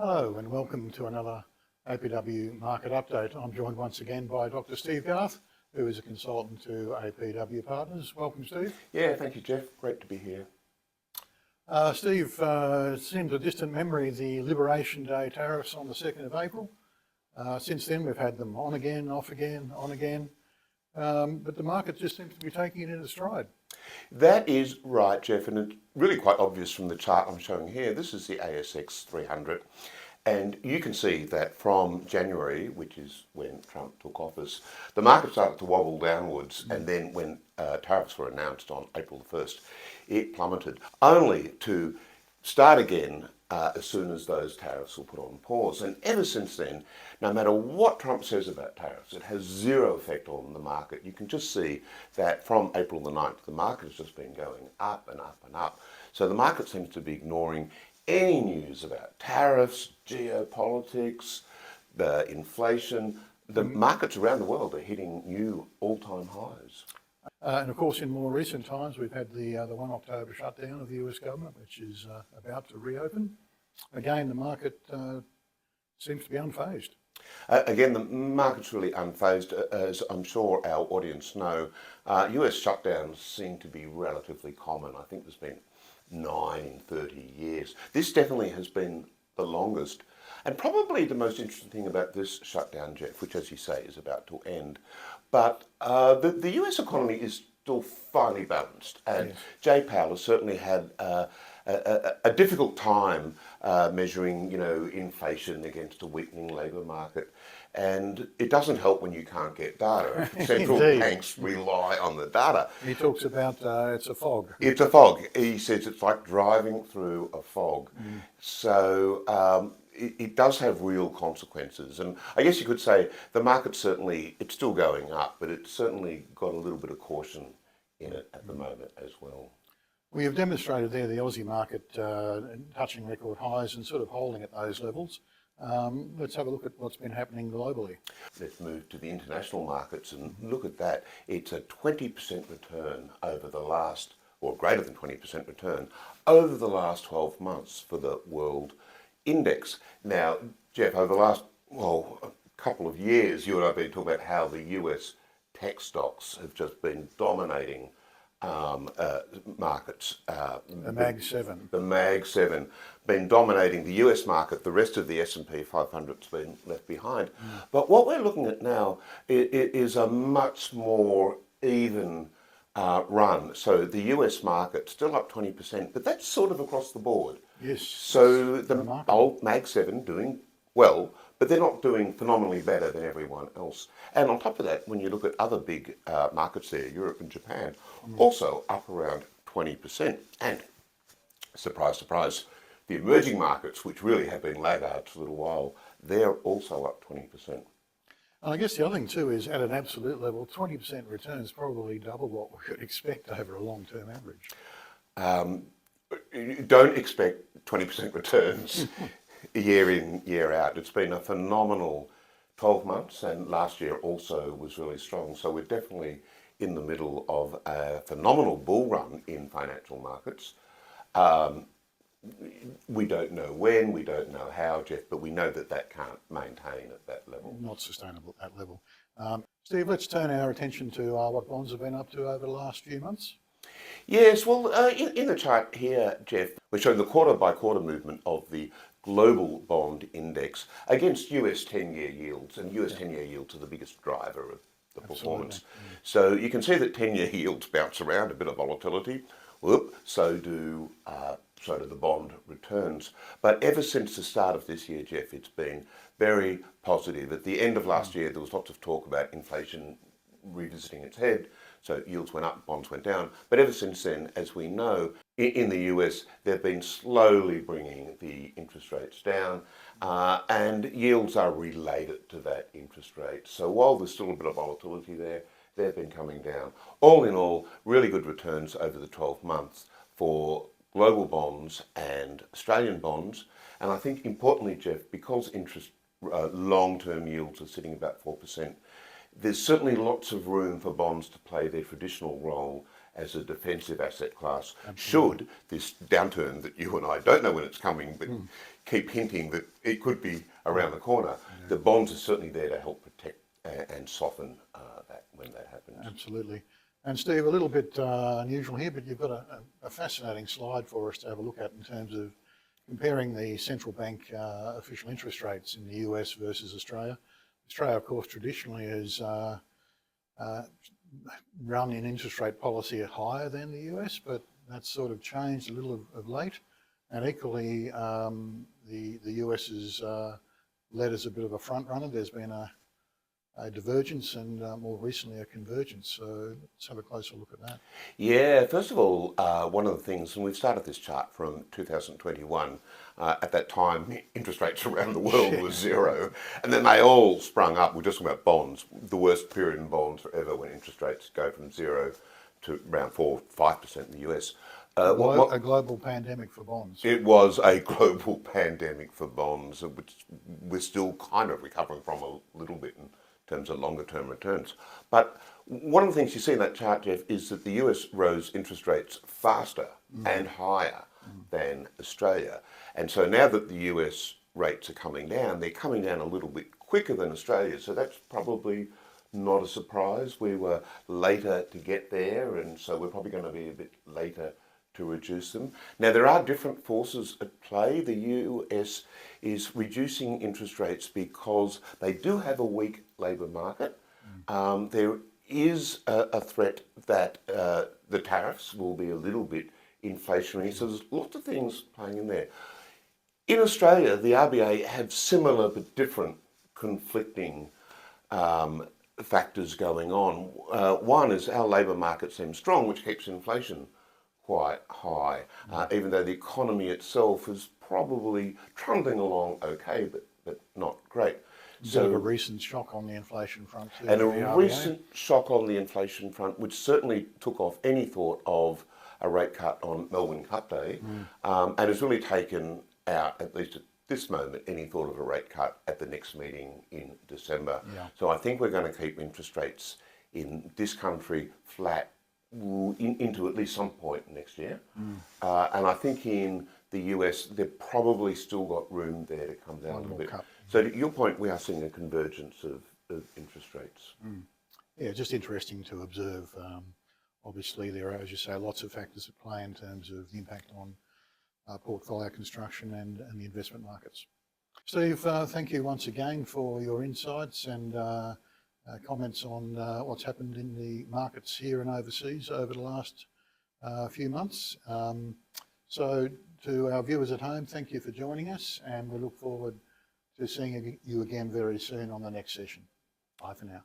Hello and welcome to another APW Market Update. I'm joined once again by Dr. Steve Garth, who is a consultant to APW Partners. Welcome, Steve. Yeah, thank you, Jeff. Great to be here. Steve, it seems a distant memory, the Liberation Day tariffs on the 2nd of April. Since then, we've had them on again, off again, on again. But the market just seems to be taking it in its stride. That is right, Jeff, and it's really quite obvious from the chart I'm showing here. This is the ASX 300, and you can see that from January, which is when Trump took office, the market started to wobble downwards, and then when tariffs were announced on April the 1st, it plummeted, only to start again as soon as those tariffs were put on pause. And ever since then, no matter what Trump says about tariffs, it has zero effect on the market. You can just see that from April the 9th, the market has just been going up and up and up. So the market seems to be ignoring any news about tariffs, geopolitics, the inflation. The markets around the world are hitting new all-time highs. And of course, in more recent times, we've had the 1 October shutdown of the US government, which is about to reopen. Again, the market seems to be unfazed. Again, the market's really unfazed. As I'm sure our audience know, US shutdowns seem to be relatively common. I think there's been 9 in 30 years. This definitely has been the longest. And probably the most interesting thing about this shutdown, Jeff, which as you say is about to end, but the US economy is still finely balanced, and yes. Jay Powell has certainly had a difficult time measuring, inflation against a weakening labour market, and it doesn't help when you can't get data. Central banks rely on the data. He talks about it's a fog. It's a fog. He says it's like driving through a fog. So it does have real consequences, and I guess you could say the market certainly, it's still going up, but it's certainly got a little bit of caution in it at the moment as well. We have demonstrated there the Aussie market touching record highs and sort of holding at those levels. Let's have a look at what's been happening globally. Let's move to the international markets and look at that. It's a 20% return over the last, or greater than 20% return, over the last 12 months for the world index. Now, Jeff, over the last, a couple of years, you and I have been talking about how the US tech stocks have just been dominating markets. The Mag 7. The Mag 7 been dominating the US market. The rest of the S&P 500's been left behind. But what we're looking at now is a much more even run. So the US market still up 20%, but that's sort of across the board. Yes. So the old Mag 7 doing well, but they're not doing phenomenally better than everyone else. And on top of that, when you look at other big markets there, Europe and Japan, also up around 20%. And surprise, surprise, the emerging markets, which really have been laggards for a little while, they're also up 20%. And I guess the other thing too is at an absolute level, 20% return is probably double what we could expect over a long-term average. You don't expect 20% returns year in, year out. It's been a phenomenal 12 months, and last year also was really strong. So we're definitely in the middle of a phenomenal bull run in financial markets. We don't know when, we don't know how, Jeff, but we know that that can't maintain at that level. Not sustainable at that level. Steve, let's turn our attention to what bonds have been up to over the last few months. Yes, well, in the chart here, Jeff, we're showing the quarter-by-quarter movement of the global bond index against US 10-year yields, and US 10-year yields are the biggest driver of the performance. So you can see that 10-year yields bounce around, a bit of volatility. Whoop, so do the bond returns. But ever since the start of this year, Jeff, it's been very positive. At the end of last year, there was lots of talk about inflation revisiting its head. So yields went up, bonds went down. But ever since then, as we know, in the US, they've been slowly bringing the interest rates down, and yields are related to that interest rate. So while there's still a bit of volatility there, they've been coming down. All in all, really good returns over the 12 months for global bonds and Australian bonds. And I think importantly, Jeff, because long-term yields are sitting about 4%, there's certainly lots of room for bonds to play their traditional role as a defensive asset class. Should this downturn that you and I don't know when it's coming, but keep hinting that it could be around the corner, the bonds are certainly there to help protect and soften that when that happens. Absolutely. And Steve, a little bit unusual here, but you've got a fascinating slide for us to have a look at in terms of comparing the central bank official interest rates in the US versus Australia. Australia, of course, traditionally has run in interest rate policy higher than the US, but that's sort of changed a little of late. And equally, the US is led as a bit of a front runner. There's been a divergence and more recently a convergence. So let's have a closer look at that. Yeah, first of all, one of the things, and we've started this chart from 2021, at that time interest rates around the world was zero, and then they all sprung up. We're just talking about bonds, the worst period in bonds forever when interest rates go from zero to around 4-5% in the US. A global pandemic for bonds. It was a global pandemic for bonds, which we're still kind of recovering from a little bit in terms of longer term returns. But one of the things you see in that chart, Jeff, is that the US rose interest rates faster and higher than Australia. And so now that the US rates are coming down, they're coming down a little bit quicker than Australia. So that's probably not a surprise. We were later to get there, and so we're probably going to be a bit later to reduce them. Now, there are different forces at play. The US is reducing interest rates because they do have a weak labour market. There is a threat that the tariffs will be a little bit inflationary. So there's lots of things playing in there. In Australia, the RBA have similar but different conflicting factors going on. One is our labour market seems strong, which keeps inflation quite high, even though the economy itself is probably trundling along okay, but not great. So a recent shock on the inflation front too. And a recent shock on the inflation front, which certainly took off any thought of a rate cut on Melbourne Cup Day, and has really taken out, at least at this moment, any thought of a rate cut at the next meeting in December. So I think we're going to keep interest rates in this country flat into at least some point next year. And I think in the US, they've probably still got room there to come down a little bit. So to your point, we are seeing a convergence of interest rates. Yeah, just interesting to observe. Obviously, there are, as you say, lots of factors at play in terms of the impact on portfolio construction and the investment markets. Steve, thank you once again for your insights and comments on what's happened in the markets here and overseas over the last few months. So to our viewers at home, thank you for joining us, and we look forward to seeing you again very soon on the next session. Bye for now.